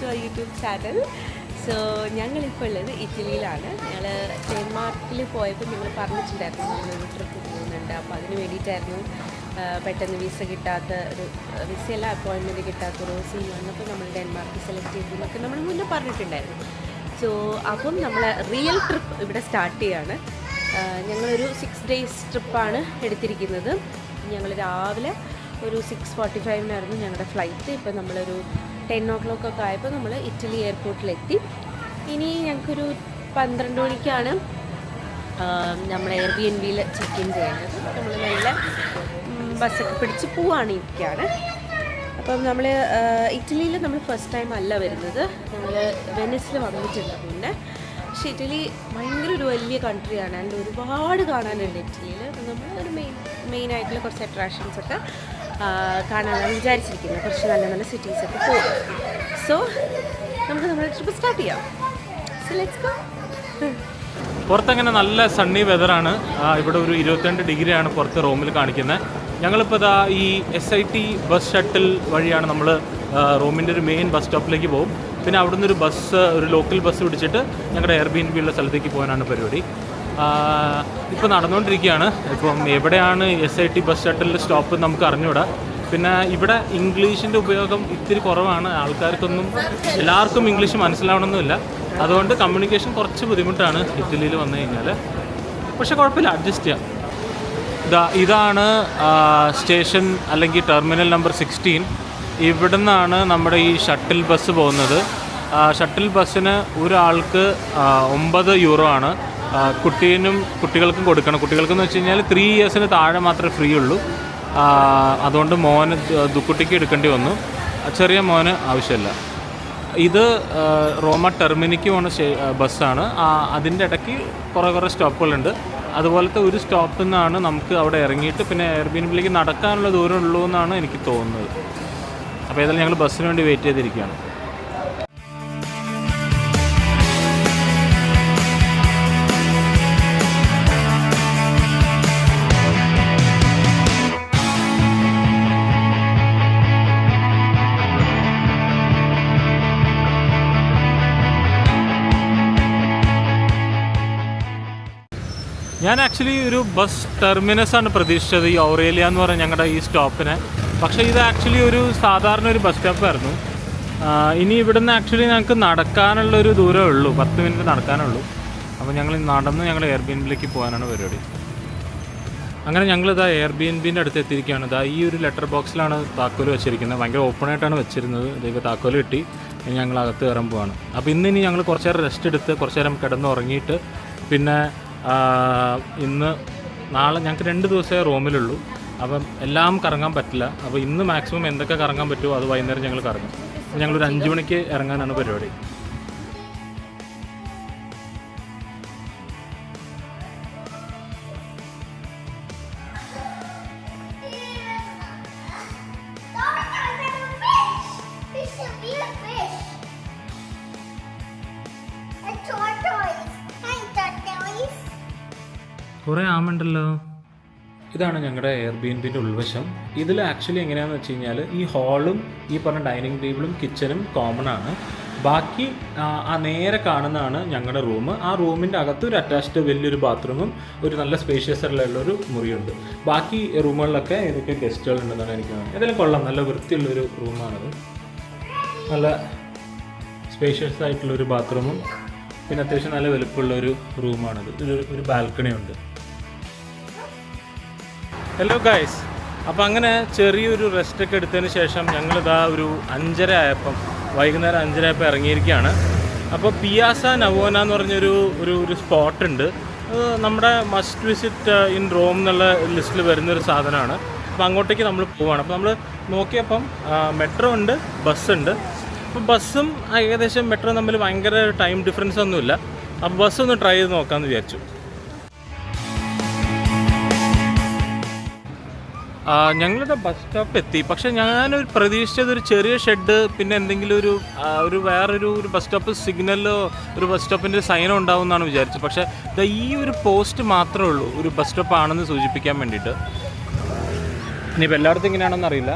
To our YouTube channel. So ഞങ്ങളിപ്പോൾ ഉള്ളത് ഇറ്റലിയിലാണ്. ഞങ്ങൾ ഡെൻമാർക്കിൽ പോയപ്പോൾ ഞങ്ങൾ പറഞ്ഞിട്ടുണ്ടായിരുന്നു നമ്മളൊരു ട്രിപ്പ് പോകുന്നുണ്ട്. അപ്പോൾ അതിന് വേണ്ടിയിട്ടായിരുന്നു പെട്ടെന്ന് വിസ കിട്ടാത്ത ഒരു വിസയല്ല അപ്പോയിൻമെൻറ്റ് കിട്ടാത്തൊരു സീൻ വന്നപ്പോൾ നമ്മൾ ഡെൻമാർക്ക് സെലക്ട് ചെയ്തതെന്നൊക്കെ നമ്മൾ മുന്നേ പറഞ്ഞിട്ടുണ്ടായിരുന്നു. സോ അപ്പം നമ്മൾ റിയൽ ട്രിപ്പ് ഇവിടെ സ്റ്റാർട്ട് ചെയ്യുകയാണ്. ഞങ്ങളൊരു 6 days ട്രിപ്പാണ് എടുത്തിരിക്കുന്നത്. ഞങ്ങൾ രാവിലെ ഒരു 6:45 ഞങ്ങളുടെ ഫ്ലൈറ്റ്. ഇപ്പോൾ നമ്മളൊരു 10 o'clock ഒക്കെ ആയപ്പോൾ നമ്മൾ ഇറ്റലി എയർപോർട്ടിലെത്തി. ഇനി ഞങ്ങൾക്കൊരു 12 മണിക്കാണ് നമ്മൾ എയർബിഎൻബിയിൽ ചെക്ക് ഇൻ ചെയ്യുന്നത്. നമ്മൾ നല്ല ബസ്സൊക്കെ പിടിച്ച് പോവുകയാണ്. അപ്പം നമ്മൾ ഇറ്റലിയിൽ നമ്മൾ ഫസ്റ്റ് ടൈം അല്ല വരുന്നത്. നമ്മൾ വെനിസിൽ വന്നിട്ടുണ്ട് മുന്നേ. പക്ഷേ ഇറ്റലി ഭയങ്കര ഒരു വലിയ കൺട്രിയാണ്. ആൻഡ് ഒരുപാട് കാണാനുണ്ട് ഇറ്റലിയിൽ. അപ്പം നമ്മൾ ഒരു മെയിനായിട്ടുള്ള കുറച്ച് അട്രാക്ഷൻസൊക്കെ കാണാനാണ് വിചാരിച്ചിരിക്കുന്നത്. കുറച്ച് നല്ല നല്ല സിറ്റീസൊക്കെ പോകും. സോ നമുക്ക് നമ്മുടെ ട്രിപ്പ് സ്റ്റാർട്ട് ചെയ്യാം. So let's go. പുറത്തങ്ങനെ നല്ല സണ്ണി വെതറാണ്. ഇവിടെ ഒരു 22 ഡിഗ്രിയാണ് പുറത്ത് റൂമിൽ കാണിക്കുന്നത്. ഞങ്ങളിപ്പോൾ ഇതാ ഈ SIT ബസ് ഷട്ടിൽ വഴിയാണ് നമ്മൾ റോമിൻ്റെ ഒരു മെയിൻ ബസ് സ്റ്റോപ്പിലേക്ക് പോകും. പിന്നെ അവിടുന്ന് ഒരു ലോക്കൽ ബസ് പിടിച്ചിട്ട് ഞങ്ങളുടെ എയർബിഎൻബി ഉള്ള സ്ഥലത്തേക്ക് പോകാനാണ് പരിപാടി. ഇപ്പോൾ നടന്നുകൊണ്ടിരിക്കുകയാണ്. ഇപ്പം എവിടെയാണ് SIT ബസ് ഷട്ടിലിൻ്റെ സ്റ്റോപ്പ് നമുക്ക് അറിഞ്ഞുകൂടാ. പിന്നെ ഇവിടെ ഇംഗ്ലീഷിൻ്റെ ഉപയോഗം ഇത്തിരി കുറവാണ്. എല്ലാവർക്കും ഇംഗ്ലീഷ് മനസ്സിലാവണമെന്നില്ല. അതുകൊണ്ട് കമ്മ്യൂണിക്കേഷൻ കുറച്ച് ബുദ്ധിമുട്ടാണ് ഇറ്റലിയിൽ വന്നു കഴിഞ്ഞാൽ. പക്ഷേ കുഴപ്പമില്ല, അഡ്ജസ്റ്റ് ചെയ്യാം. ഇതാണ് സ്റ്റേഷൻ അല്ലെങ്കിൽ ടെർമിനൽ നമ്പർ 16. ഇവിടെ നിന്നാണ് നമ്മുടെ ഈ ഷട്ടിൽ ബസ് പോകുന്നത്. ഷട്ടിൽ ബസ്സിന് ഒരാൾക്ക് 9 euro ആണ്. കുട്ടികൾക്കും കൊടുക്കണം. കുട്ടികൾക്കെന്ന് വെച്ച് കഴിഞ്ഞാൽ 3 yearsന് താഴെ മാത്രമേ ഫ്രീ ഉള്ളൂ. അതുകൊണ്ട് മോന് ദുക്കുട്ടിക്ക് എടുക്കേണ്ടി വന്നു. ചെറിയ മോന് ആവശ്യമില്ല. ഇത് റോമ ടെർമിനിക്ക് പോകുന്ന ബസ്സാണ്. അതിൻ്റെ ഇടയ്ക്ക് കുറേ സ്റ്റോപ്പുകളുണ്ട്. അതുപോലത്തെ ഒരു സ്റ്റോപ്പിൽ നിന്നാണ് നമുക്ക് അവിടെ ഇറങ്ങിയിട്ട് പിന്നെ എയർബിഎൻബിയിലേക്ക് നടക്കാനുള്ള ദൂരം ഉള്ളൂ എന്നാണ് എനിക്ക് തോന്നുന്നത്. അപ്പോൾ ഏതായാലും ഞങ്ങൾ ബസ്സിന് വേണ്ടി വെയിറ്റ് ചെയ്തിരിക്കുകയാണ്. ഞാൻ ആക്ച്വലി ഒരു ബസ് ടെർമിനസാണ് പ്രതീക്ഷിച്ചത്, ഈ ഔറേലിയ എന്ന് പറഞ്ഞ ഞങ്ങളുടെ ഈ സ്റ്റോപ്പിനെ. പക്ഷേ ഇത് ആക്ച്വലി സാധാരണ ഒരു ബസ് സ്റ്റോപ്പായിരുന്നു. ഇനി ഇവിടുന്ന് ആക്ച്വലി ഞങ്ങൾക്ക് നടക്കാനുള്ളൊരു ദൂരമേ ഉള്ളൂ, 10 minute നടക്കാനുള്ളൂ. അപ്പോൾ ഞങ്ങൾ ഞങ്ങൾ എയർബിഎൻബിയിലേക്ക് പോകാനാണ് പരിപാടി. അങ്ങനെ ഞങ്ങളിതാ എയർബിഎൻബിൻ്റെ അടുത്ത് എത്തിയിരിക്കുകയാണ്. ഈ ഒരു ലെറ്റർ ബോക്സിലാണ് താക്കോല് വെച്ചിരിക്കുന്നത്. ഭയങ്കര ഓപ്പണായിട്ടാണ് വെച്ചിരുന്നത്. ഇതൊക്കെ താക്കോല് കിട്ടി. ഞങ്ങൾ അകത്ത് കയറാൻ പോവാണ്. അപ്പോൾ ഇനി ഞങ്ങൾ കുറച്ച് നേരം റെസ്റ്റ് എടുത്ത് കുറച്ച് നേരം കിടന്ന് ഉറങ്ങിയിട്ട് പിന്നെ നാളെ ഞങ്ങൾക്ക് 2 ദിവസമേ റൂമിലുള്ളൂ. അപ്പം എല്ലാം കറങ്ങാൻ പറ്റില്ല. അപ്പോൾ ഇന്ന് മാക്സിമം എന്തൊക്കെ കറങ്ങാൻ പറ്റുമോ അത് വൈകുന്നേരം ഞങ്ങൾ കറങ്ങും. അപ്പോൾ ഞങ്ങളൊരു 5 മണിക്ക് ഇറങ്ങാനാണ് പരിപാടി. കുറേ ആമുണ്ടല്ലോ. ഇതാണ് ഞങ്ങളുടെ എയർബിഎൻബിൻ്റെ ഉൾവശം. ഇതിൽ ആക്ച്വലി എങ്ങനെയാണെന്ന് വെച്ച് കഴിഞ്ഞാൽ ഈ ഹാളും ഈ പറഞ്ഞ ഡൈനിങ് ടേബിളും കിച്ചനും കോമൺ ആണ്. ബാക്കി നേരെ കാണുന്നതാണ് ഞങ്ങളുടെ റൂം. ആ റൂമിൻ്റെ അകത്ത് ഒരു അറ്റാച്ച്ഡ് വലിയൊരു ബാത്റൂമും ഒരു നല്ല സ്പേഷ്യസ് ഉള്ളൊരു മുറിയുണ്ട്. ബാക്കി റൂമുകളിലൊക്കെ ഏതൊക്കെ ഗസ്റ്റുകളുണ്ടെന്നാണ് എനിക്ക് തോന്നുന്നത്. ഏതായാലും കൊള്ളാം, നല്ല വൃത്തിയുള്ളൊരു റൂമാണത്. നല്ല സ്പേഷ്യസ് ആയിട്ടുള്ളൊരു ബാത്റൂമും പിന്നെ അത്യാവശ്യം നല്ല വലുപ്പമുള്ളൊരു റൂമാണത്. ഒരു ബാൽക്കണി ഉണ്ട്. ഹലോ ഗൈസ്, അപ്പോൾ അങ്ങനെ ചെറിയൊരു റെസ്റ്റൊക്കെ എടുത്തതിന് ശേഷം ഞങ്ങളിതാ ഒരു 5:30 ആയപ്പം വൈകുന്നേരം 5:30 ആയപ്പോൾ ഇറങ്ങിയിരിക്കുകയാണ്. അപ്പോൾ പിയാസ നവോന എന്ന് പറഞ്ഞൊരു സ്പോട്ടുണ്ട്. നമ്മുടെ മസ്റ്റ് വിസിറ്റ് ഇൻ റോം എന്നുള്ള ലിസ്റ്റിൽ വരുന്നൊരു സാധനമാണ്. അപ്പോൾ അങ്ങോട്ടേക്ക് നമ്മൾ പോവുകയാണ്. അപ്പോൾ നമ്മൾ നോക്കിയപ്പം മെട്രോ ഉണ്ട്, ബസ്സുണ്ട്. അപ്പോൾ ബസ്സും ഏകദേശം മെട്രോ തമ്മിൽ ഭയങ്കര ടൈം ഡിഫറൻസ് ഒന്നുമില്ല. അപ്പോൾ ബസ്സൊന്ന് ട്രൈ ചെയ്ത് നോക്കാമെന്ന് വിചാരിച്ചു. ഞങ്ങളുടെ ബസ് സ്റ്റോപ്പ് എത്തി. പക്ഷേ ഞാനൊരു പ്രതീക്ഷിച്ചത് ഒരു ചെറിയ ഷെഡ് പിന്നെ എന്തെങ്കിലും വേറൊരു ബസ് സ്റ്റോപ്പ് സിഗ്നലോ ഒരു ബസ് സ്റ്റോപ്പിൻ്റെ സൈനോ ഉണ്ടാവും എന്നാണ് വിചാരിച്ചത്. പക്ഷേ ഈ ഒരു പോസ്റ്റ് മാത്രമേ ഉള്ളൂ ഒരു ബസ് സ്റ്റോപ്പ് ആണെന്ന് സൂചിപ്പിക്കാൻ വേണ്ടിയിട്ട്. ഇനിയിപ്പോൾ എല്ലായിടത്തും ഇങ്ങനെയാണെന്ന് അറിയില്ല.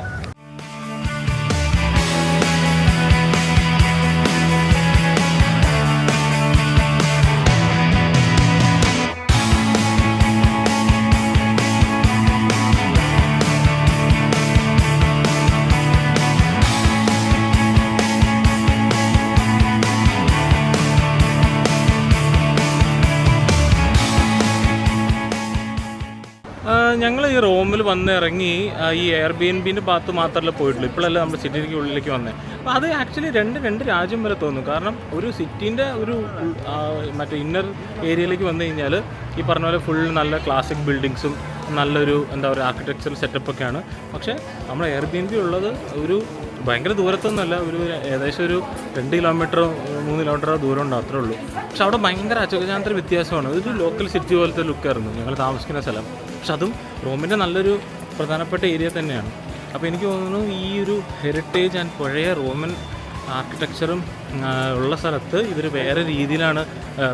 ഞങ്ങൾ ഈ റോമിൽ വന്ന് ഇറങ്ങി ഈ എയർബിഎൻബിൻ്റെ ഭാഗത്ത് മാത്രമല്ല പോയിട്ടുള്ളൂ. ഇപ്പോഴല്ല നമ്മൾ സിറ്റിക്ക് ഉള്ളിലേക്ക് വന്നത്. അപ്പോൾ അത് ആക്ച്വലി രണ്ട് രാജ്യം വരെ തോന്നും. കാരണം ഒരു സിറ്റീൻ്റെ ഒരു മറ്റേ ഇന്നർ ഏരിയയിലേക്ക് വന്നു കഴിഞ്ഞാൽ ഈ പറഞ്ഞ പോലെ ഫുൾ നല്ല ക്ലാസിക് ബിൽഡിങ്സും നല്ലൊരു എന്താ പറയുക ആർക്കിടെക്ചറൽ സെറ്റപ്പൊക്കെയാണ്. പക്ഷേ നമ്മൾ എയർബിഎൻബി ഉള്ളത് ഒരു ഭയങ്കര ദൂരത്തൊന്നുമല്ല, ഒരു ഏകദേശം ഒരു 2 കിലോമീറ്ററോ 3 കിലോമീറ്ററോ ദൂരം ഉണ്ട്, അത്രേ ഉള്ളൂ. പക്ഷെ അവിടെ ഭയങ്കര അചോചാന്തര വ്യത്യാസമാണ്. ഒരു ലോക്കൽ സിറ്റി പോലത്തെ ലുക്കായിരുന്നു ഞങ്ങൾ താമസിക്കുന്ന സ്ഥലം. പക്ഷെ അതും റോമിൻ്റെ നല്ലൊരു പ്രധാനപ്പെട്ട ഏരിയ തന്നെയാണ്. അപ്പോൾ എനിക്ക് തോന്നുന്നു ഈ ഒരു ഹെറിറ്റേജ് ആൻഡ് പഴയ റോമൻ ആർക്കിടെക്ചറും ഉള്ള സ്ഥലത്ത് ഇവർ വേറെ രീതിയിലാണ്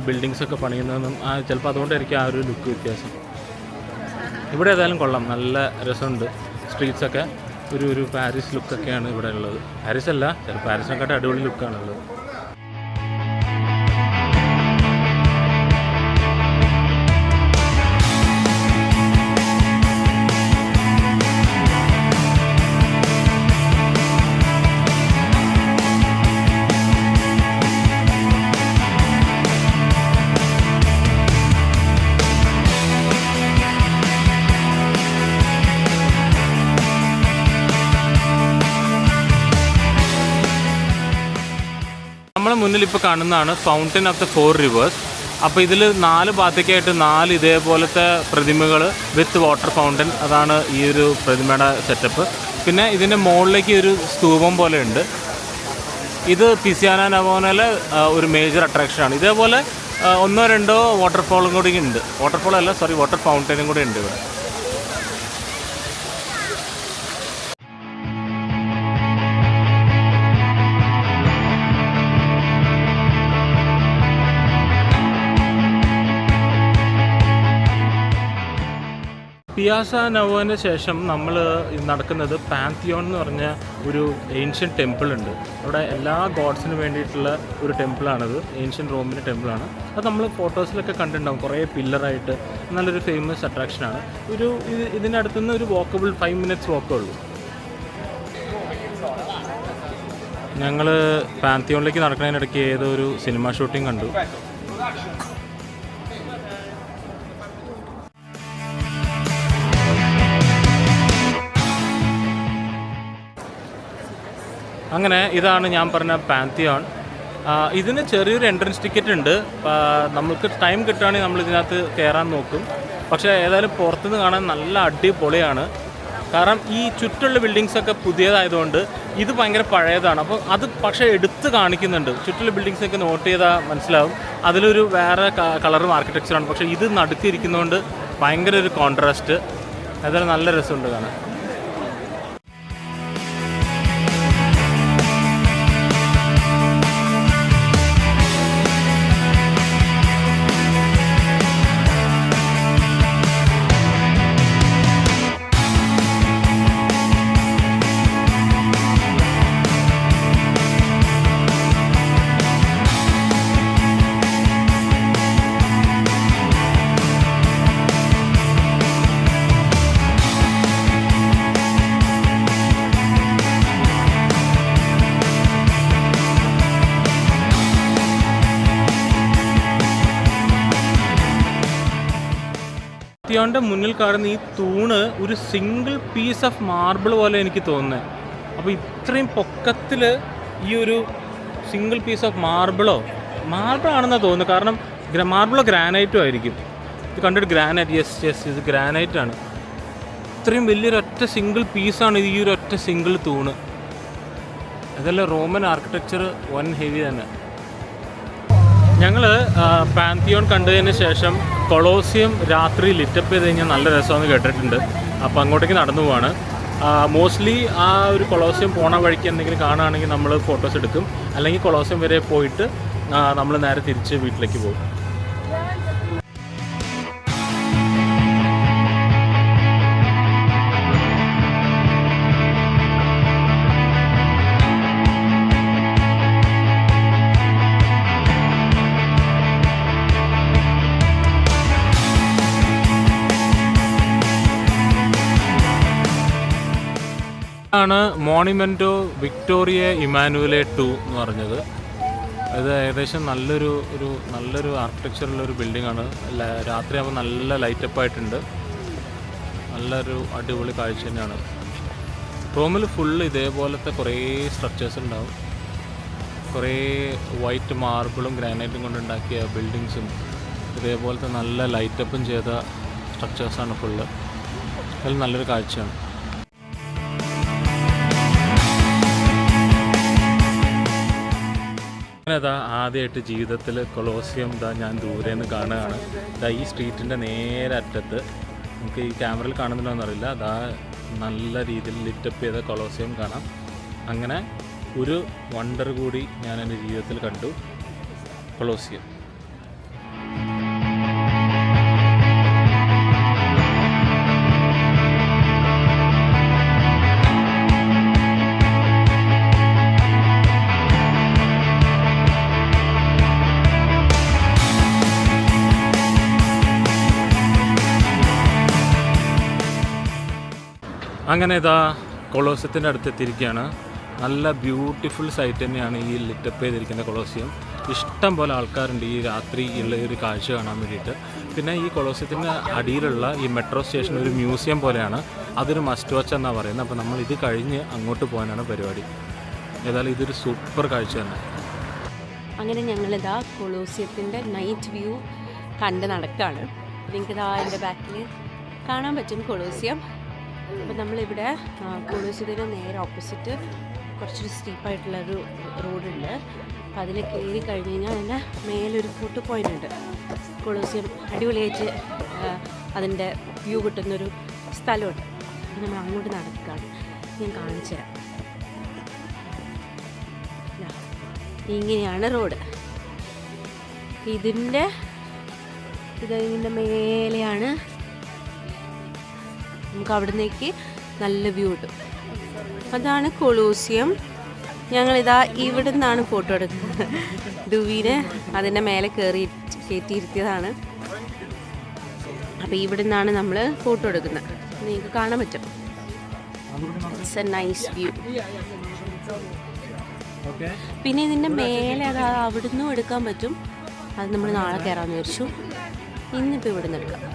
ബിൽഡിങ്സൊക്കെ പണിയുന്നതെന്നും ചിലപ്പോൾ അതുകൊണ്ടായിരിക്കും ആ ഒരു ലുക്ക് വ്യത്യാസം. ഇവിടെ ഏതായാലും കൊള്ളാം, നല്ല രസമുണ്ട്. സ്ട്രീറ്റ്സൊക്കെ ഒരു പാരീസ് ലുക്കൊക്കെയാണ് ഇവിടെ ഉള്ളത്. പാരീസ് അല്ല, പാരീസിനെക്കാട്ടും അടിപൊളി ലുക്കാണുള്ളത്. നമ്മളെ മുന്നിൽ ഇപ്പോൾ കാണുന്നതാണ് ഫൗണ്ടൻ ഓഫ് ദ 4 റിവേഴ്സ്. അപ്പോൾ ഇതിൽ 4 ഭാഗത്തേക്കായിട്ട് 4 ഇതേപോലത്തെ പ്രതിമകൾ വിത്ത് വാട്ടർ ഫൗണ്ടൻ, അതാണ് ഈ ഒരു പ്രതിമയുടെ സെറ്റപ്പ്. പിന്നെ ഇതിൻ്റെ മുകളിലേക്ക് ഒരു സ്തൂപം പോലെ ഉണ്ട്. ഇത് പിസിയാന നവോനയിലെ ഒരു മേജർ അട്രാക്ഷനാണ്. ഇതേപോലെ 1-2 വാട്ടർഫോളും കൂടി ഉണ്ട്. വാട്ടർ ഫൗണ്ടനും കൂടി ഉണ്ട് ഇവിടെ. പിയാസ നവോന് ശേഷം നമ്മൾ നടക്കുന്നത് പാന്തിയോൺ എന്ന് പറഞ്ഞ ഒരു ഏൻഷ്യൻ ടെമ്പിൾ ഉണ്ട്. അവിടെ എല്ലാ ഗോഡ്സിന് വേണ്ടിയിട്ടുള്ള ഒരു ടെമ്പിളാണത്. ഏൻഷ്യൻ റോമിൻ്റെ ടെമ്പിളാണ്. അത് നമ്മൾ ഫോട്ടോസിലൊക്കെ കണ്ടിട്ടുണ്ടാകും, കുറേ പില്ലറായിട്ട്. നല്ലൊരു ഫേമസ് അട്രാക്ഷനാണ്. ഇതിനടുത്തുനിന്ന് ഒരു വാക്കബിൾ 5 മിനിറ്റ്സ് വാക്കേ ഉള്ളൂ. ഞങ്ങൾ പാന്തിയോണിലേക്ക് നടക്കുന്നതിനിടയ്ക്ക് ഏതോ ഒരു സിനിമ ഷൂട്ടിംഗ് കണ്ടു. അങ്ങനെ ഇതാണ് ഞാൻ പറഞ്ഞ പാന്തിയോൺ. ഇതിന് ചെറിയൊരു എൻട്രൻസ് ടിക്കറ്റ് ഉണ്ട്. നമുക്ക് ടൈം കിട്ടുകയാണെങ്കിൽ നമ്മൾ ഇതിനകത്ത് കയറാൻ നോക്കും. പക്ഷേ ഏതായാലും പുറത്തുനിന്ന് കാണാൻ നല്ല അടിപൊളിയാണ്. കാരണം ഈ ചുറ്റുള്ള ബിൽഡിങ്സൊക്കെ പുതിയതായതുകൊണ്ട് ഇത് ഭയങ്കര പഴയതാണ്. അപ്പോൾ അത് പക്ഷേ എടുത്ത് കാണിക്കുന്നുണ്ട്. ചുറ്റുള്ള ബിൽഡിങ്സൊക്കെ നോട്ട് ചെയ്താൽ മനസ്സിലാവും അതിലൊരു വേറെ കളറും ആർക്കിടെക്ചറാണ്. പക്ഷേ ഇത് നടുക്കിരിക്കുന്നതുകൊണ്ട് ഭയങ്കര ഒരു കോൺട്രാസ്റ്റ്. ഏതായാലും നല്ല രസമുണ്ട് കാണാൻ. പാന്തിയോണിൻ്റെ മുന്നിൽ കാണുന്ന ഈ തൂണ് ഒരു സിംഗിൾ പീസ് ഓഫ് മാർബിൾ പോലെ എനിക്ക് തോന്നുന്നത്. അപ്പോൾ ഇത്രയും പൊക്കത്തിൽ ഈ ഒരു സിംഗിൾ പീസ് ഓഫ് മാർബിളാണെന്നാണ് തോന്നുന്നത്. കാരണം മാർബിളോ ഗ്രാനൈറ്റും ആയിരിക്കും. ഇത് കണ്ടിട്ട് ഗ്രാനൈറ്റ്, യെസ് ഇത് ഗ്രാനൈറ്റാണ്. ഇത്രയും വലിയൊരൊറ്റ സിംഗിൾ പീസാണ് ഈ ഒരു ഒറ്റ സിംഗിൾ തൂണ്. അതല്ല റോമൻ ആർക്കിടെക്ചർ വൻ ഹെവി തന്നെ. ഞങ്ങൾ പാന്തിയോൺ കണ്ടതിന് ശേഷം കൊളോസിയം രാത്രി ലിറ്റപ്പ് ചെയ്ത് കഴിഞ്ഞാൽ നല്ല രസമെന്ന് കേട്ടിട്ടുണ്ട്. അപ്പോൾ അങ്ങോട്ടേക്ക് നടന്നു പോവാണ്. മോസ്റ്റ്ലി ആ ഒരു കൊളോസിയം പോണ വഴിക്ക് എന്തെങ്കിലും കാണുകയാണെങ്കിൽ നമ്മൾ ഫോട്ടോസ് എടുക്കും. അല്ലെങ്കിൽ കൊളോസിയം വരെ പോയിട്ട് നമ്മൾ നേരെ തിരിച്ച് വീട്ടിലേക്ക് പോകും. ആണ് മോണിമെൻറ്റോ വിക്ടോറിയ ഇമാനുവലെ 2 എന്ന് പറഞ്ഞത്. ഇത് ഏകദേശം നല്ലൊരു ആർക്കിടെക്ചറുള്ളൊരു ബിൽഡിംഗ് ആണ്. രാത്രിയാകുമ്പോൾ നല്ല ലൈറ്റപ്പ് ആയിട്ടുണ്ട്. നല്ലൊരു അടിപൊളി കാഴ്ച തന്നെയാണ്. റോമിൽ ഫുള്ള് ഇതേപോലത്തെ കുറേ സ്ട്രക്ചേഴ്സ് ഉണ്ടാവും. കുറേ വൈറ്റ് മാർബിളും ഗ്രാനൈറ്റും കൊണ്ടുണ്ടാക്കിയ ബിൽഡിങ്സും ഇതേപോലത്തെ നല്ല ലൈറ്റപ്പും ചെയ്ത സ്ട്രക്ചേഴ്സാണ് ഫുള്ള്. അതിൽ നല്ലൊരു കാഴ്ചയാണ്. ഇതാ ആദ്യമായിട്ട് ജീവിതത്തിൽ കൊളോസിയം ഞാൻ ദൂരെ നിന്ന് കാണുകയാണ്. ഈ സ്ട്രീറ്റിൻ്റെ നേരെ അറ്റത്ത് നമുക്ക് ഈ ക്യാമറയിൽ കാണുന്നുണ്ടോയെന്നറിയില്ല, നല്ല രീതിയിൽ ലിറ്റപ്പ് ചെയ്ത കൊളോസിയം കാണാം. അങ്ങനെ ഒരു വണ്ടർ കൂടി ഞാൻ എൻ്റെ ജീവിതത്തിൽ കണ്ടു, കൊളോസിയം. അങ്ങനെ കൊളോസിയത്തിൻ്റെ അടുത്തെത്തിയിരിക്കുകയാണ്. നല്ല ബ്യൂട്ടിഫുൾ സൈറ്റ് തന്നെയാണ് ഈ ലിറ്റപ്പ് ചെയ്തിരിക്കുന്ന കൊളോസിയം. ഇഷ്ടം പോലെ ആൾക്കാരുണ്ട് ഈ രാത്രി ഉള്ള ഒരു കാഴ്ച കാണാൻ വേണ്ടിയിട്ട്. പിന്നെ ഈ കൊളോസിയത്തിൻ്റെ അടിയിലുള്ള ഈ മെട്രോ സ്റ്റേഷൻ ഒരു മ്യൂസിയം പോലെയാണ്, അതൊരു മസ്റ്റ് വാച്ച് എന്നാണ് പറയുന്നത്. അപ്പോൾ നമ്മൾ ഇത് കഴിഞ്ഞ് അങ്ങോട്ട് പോകാനാണ് പരിപാടി. ഏതായാലും ഇതൊരു സൂപ്പർ കാഴ്ച തന്നെ. അങ്ങനെ ഞങ്ങളിതാ കൊളോസിയത്തിൻ്റെ നൈറ്റ് വ്യൂ കണ്ട് നടക്കുകയാണ്. നിങ്ങൾക്കിതാ എൻ്റെ ബാക്കിൽ കാണാൻ പറ്റും കൊളോസിയം. അപ്പോൾ നമ്മളിവിടെ കൊളോസിയത്തിന് നേരെ ഓപ്പോസിറ്റ് കുറച്ചൊരു സ്റ്റീപ്പായിട്ടുള്ളൊരു റോഡുണ്ട്. അപ്പോൾ അതിൽ കയറി കഴിഞ്ഞ് കഴിഞ്ഞാൽ അതിൻ്റെ മേലൊരു ഫോട്ടോ പോയിൻ്റ് ഉണ്ട്. കൊളോസിയം അടിപൊളിയായിട്ട് അതിൻ്റെ വ്യൂ കിട്ടുന്നൊരു സ്ഥലമുണ്ട്. നമ്മൾ അങ്ങോട്ട് നടക്കുകയാണ്. ഞാൻ കാണിച്ചു തരാം. ഇങ്ങനെയാണ് റോഡ്. ഇതിൻ്റെ മേലെയാണ് നമുക്ക് അവിടുന്നേക്ക് നല്ല വ്യൂ കിട്ടും. അതാണ് കൊളോസിയം. ഞങ്ങളിതാ ഇവിടെ നിന്നാണ് ഫോട്ടോ എടുക്കുന്നത്. ഡുവീനെ അതിൻ്റെ മേലെ കയറ്റിയിരുത്തിയതാണ്. അപ്പോൾ ഇവിടെ നിന്നാണ് നമ്മൾ ഫോട്ടോ എടുക്കുന്നത്. നിങ്ങൾക്ക് കാണാൻ പറ്റും. It's A nice view. പിന്നെ ഇതിൻ്റെ മേലെ അവിടുന്ന് എടുക്കാൻ പറ്റും. അത് നമ്മൾ നാളെ കയറാമെന്ന് വിചാരിച്ചു. ഇന്നിപ്പോൾ ഇവിടെ നിന്ന് എടുക്കാം.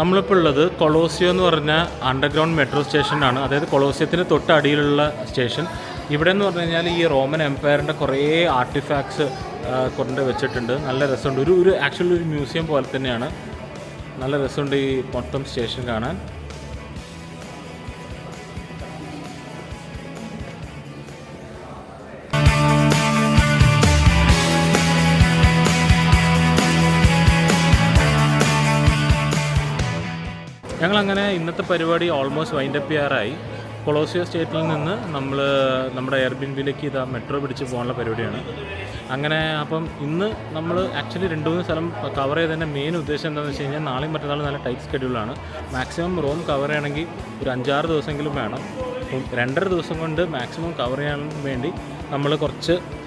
നമ്മളിപ്പോൾ ഉള്ളത് കൊളോസിയോ എന്ന് പറഞ്ഞ അണ്ടർഗ്രൗണ്ട് മെട്രോ സ്റ്റേഷനാണ്. അതായത് കൊളോസിയത്തിന് തൊട്ടടിയിലുള്ള സ്റ്റേഷൻ. ഇവിടെ എന്ന് പറഞ്ഞു കഴിഞ്ഞാൽ ഈ റോമൻ എംപയറിൻ്റെ കുറേ ആർട്ടിഫാക്ട്സ് കൊണ്ട് വെച്ചിട്ടുണ്ട്. നല്ല രസമുണ്ട്. ഒരു ആക്ച്വലി ഒരു മ്യൂസിയം പോലെ തന്നെയാണ്. നല്ല രസമുണ്ട് ഈ മൊത്തം സ്റ്റേഷൻ കാണാൻ. ഞങ്ങളങ്ങനെ ഇന്നത്തെ പരിപാടി ഓൾമോസ്റ്റ് വൈൻഡപ്പ് ചെയ്യാറായി. കൊളോസിയോ സ്റ്റേറ്റിൽ നിന്ന് നമ്മൾ നമ്മുടെ എയർബിൻബിയിലേക്ക് മെട്രോ പിടിച്ച് പോകാനുള്ള പരിപാടിയാണ്. അങ്ങനെ അപ്പം ഇന്ന് നമ്മൾ ആക്ച്വലി 2-3 സ്ഥലം കവർ ചെയ്തതിൻ്റെ മെയിൻ ഉദ്ദേശം എന്താണെന്ന് വെച്ച് കഴിഞ്ഞാൽ നാളെയും മറ്റന്നാളും നല്ല ടൈറ്റ് സ്കെഡ്യൂളാണ്. മാക്സിമം റോം കവർ ചെയ്യണമെങ്കിൽ ഒരു 5-6 ദിവസമെങ്കിലും വേണം. 2.5 ദിവസം കൊണ്ട് മാക്സിമം കവർ ചെയ്യാൻ വേണ്ടി നമ്മൾ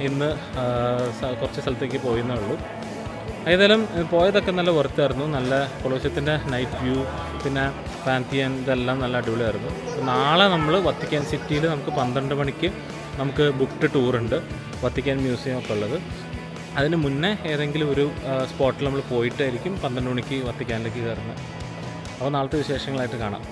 ഇന്ന് കുറച്ച് സ്ഥലത്തേക്ക് പോയെന്നേ ഉള്ളൂ. ഏതായാലും പോയതൊക്കെ നല്ല വെറുത്തായിരുന്നു. നല്ല കൊളോസിയത്തിൻ്റെ നൈറ്റ് വ്യൂ, പിന്നെ പാന്തിയൻ, ഇതെല്ലാം നല്ല അടിപൊളിയായിരുന്നു. നാളെ നമ്മൾ വത്തിക്കാൻ സിറ്റിയിൽ നമുക്ക് 12 മണിക്ക് നമുക്ക് ബുക്ക്ഡ് ടൂറുണ്ട്, വത്തിക്കാൻ മ്യൂസിയം ഒക്കെ ഉള്ളത്. അതിന് മുന്നേ ഏതെങ്കിലും ഒരു സ്പോട്ടിൽ നമ്മൾ പോയിട്ടായിരിക്കും 12 മണിക്ക് വത്തിക്കാനിലേക്ക് കയറുന്നത്. അപ്പോൾ നാളത്തെ വിശേഷങ്ങളായിട്ട് കാണാം.